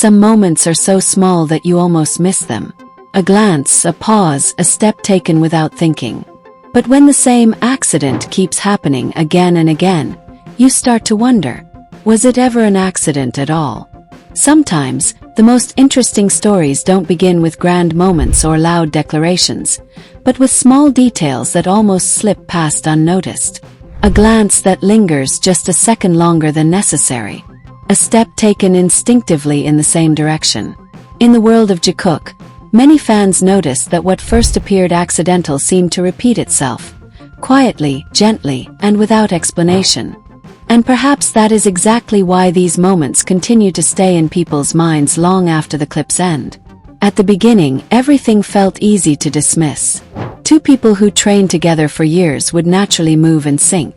Some moments are so small that you almost miss them. A glance, a pause, a step taken without thinking. But when the same accident keeps happening again and again, you start to wonder, was it ever an accident at all? Sometimes, the most interesting stories don't begin with grand moments or loud declarations, but with small details that almost slip past unnoticed. A glance that lingers just a second longer than necessary. A step taken instinctively in the same direction. In the world of Jikook, many fans noticed that what first appeared accidental seemed to repeat itself, quietly, gently, and without explanation. And perhaps that is exactly why these moments continue to stay in people's minds long after the clip's end. At the beginning, everything felt easy to dismiss. Two people who trained together for years would naturally move in sync.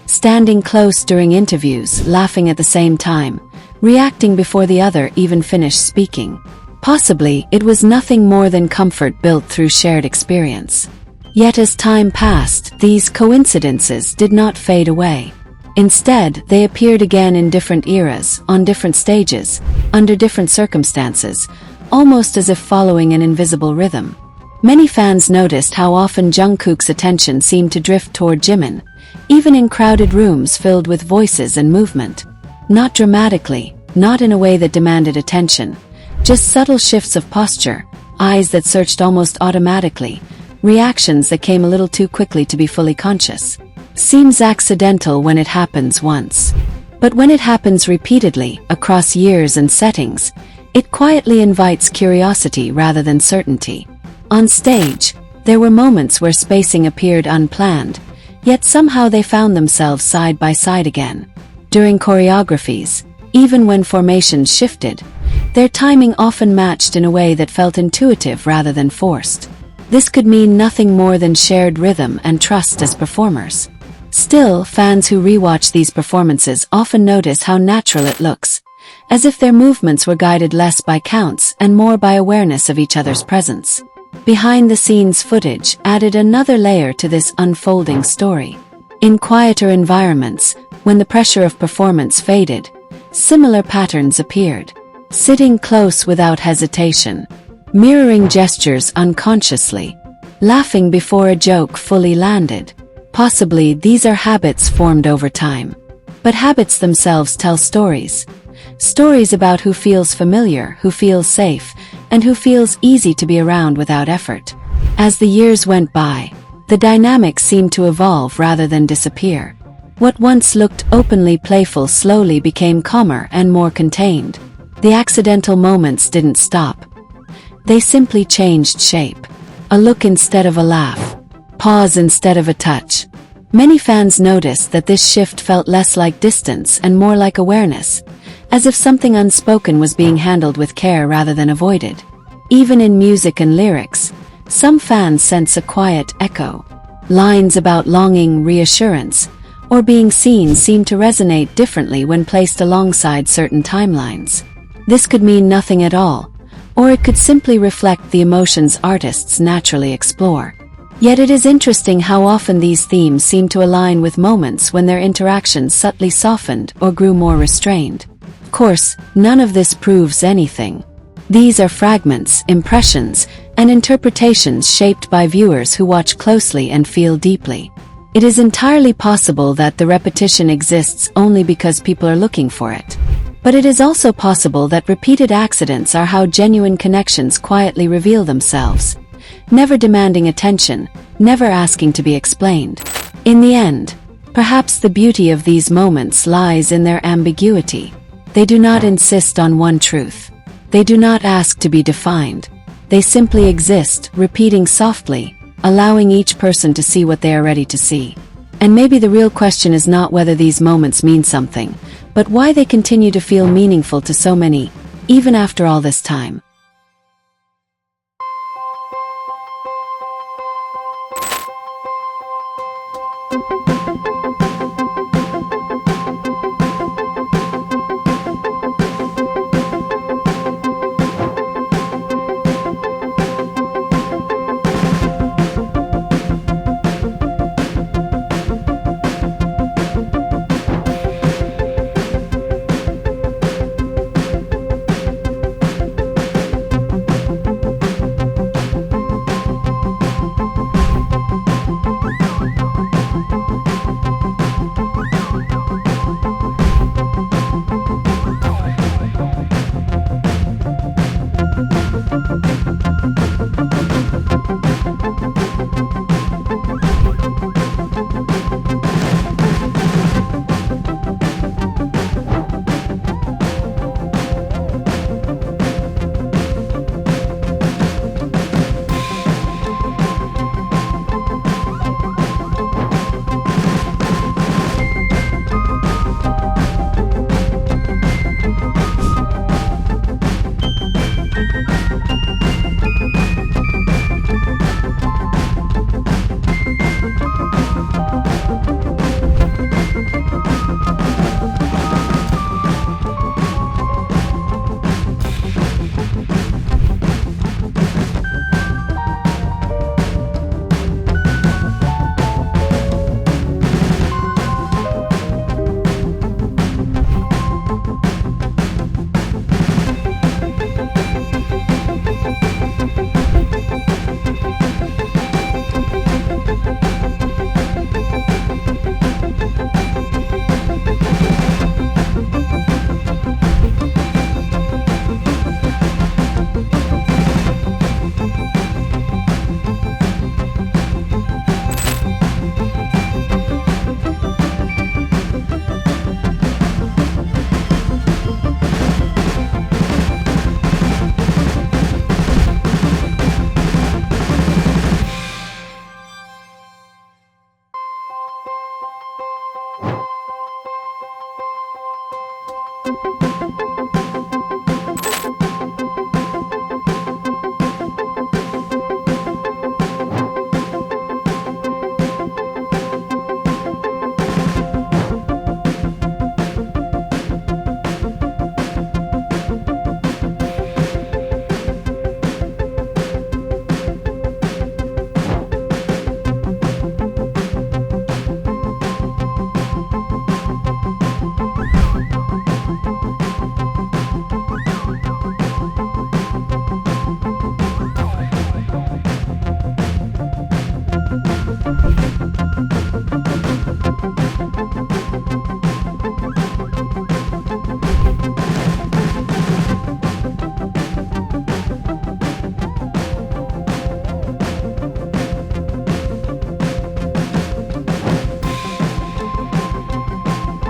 Standing close during interviews, laughing at the same time, reacting before the other even finished speaking. Possibly, it was nothing more than comfort built through shared experience. Yet as time passed, these coincidences did not fade away. Instead, they appeared again in different eras, on different stages, under different circumstances, almost as if following an invisible rhythm. Many fans noticed how often Jungkook's attention seemed to drift toward Jimin, even in crowded rooms filled with voices and movement. Not dramatically, not in a way that demanded attention, just subtle shifts of posture, eyes that searched almost automatically, reactions that came a little too quickly to be fully conscious. Seems accidental when it happens once. But when it happens repeatedly, across years and settings, it quietly invites curiosity rather than certainty. On stage, there were moments where spacing appeared unplanned, yet somehow they found themselves side by side again. During choreographies, even when formations shifted, their timing often matched in a way that felt intuitive rather than forced. This could mean nothing more than shared rhythm and trust as performers. Still, fans who rewatch these performances often notice how natural it looks, as if their movements were guided less by counts and more by awareness of each other's presence. Behind-the-scenes footage added another layer to this unfolding story. In quieter environments, when the pressure of performance faded, similar patterns appeared. Sitting close without hesitation, mirroring gestures unconsciously, laughing before a joke fully landed. Possibly these are habits formed over time. But habits themselves tell stories. Stories about who feels familiar, who feels safe, and who feels easy to be around without effort. As the years went by, the dynamics seemed to evolve rather than disappear. What once looked openly playful slowly became calmer and more contained. The accidental moments didn't stop. They simply changed shape. A look instead of a laugh. Pause instead of a touch. Many fans noticed that this shift felt less like distance and more like awareness, as if something unspoken was being handled with care rather than avoided. Even in music and lyrics, some fans sense a quiet echo. Lines about longing, reassurance, or being seen seem to resonate differently when placed alongside certain timelines. This could mean nothing at all, or it could simply reflect the emotions artists naturally explore. Yet it is interesting how often these themes seem to align with moments when their interactions subtly softened or grew more restrained. Of course, none of this proves anything. These are fragments, impressions, and interpretations shaped by viewers who watch closely and feel deeply. It is entirely possible that the repetition exists only because people are looking for it. But it is also possible that repeated accidents are how genuine connections quietly reveal themselves. Never demanding attention, never asking to be explained. In the end, perhaps the beauty of these moments lies in their ambiguity. They do not insist on one truth. They do not ask to be defined. They simply exist, repeating softly, allowing each person to see what they are ready to see. And maybe the real question is not whether these moments mean something, but why they continue to feel meaningful to so many, even after all this time.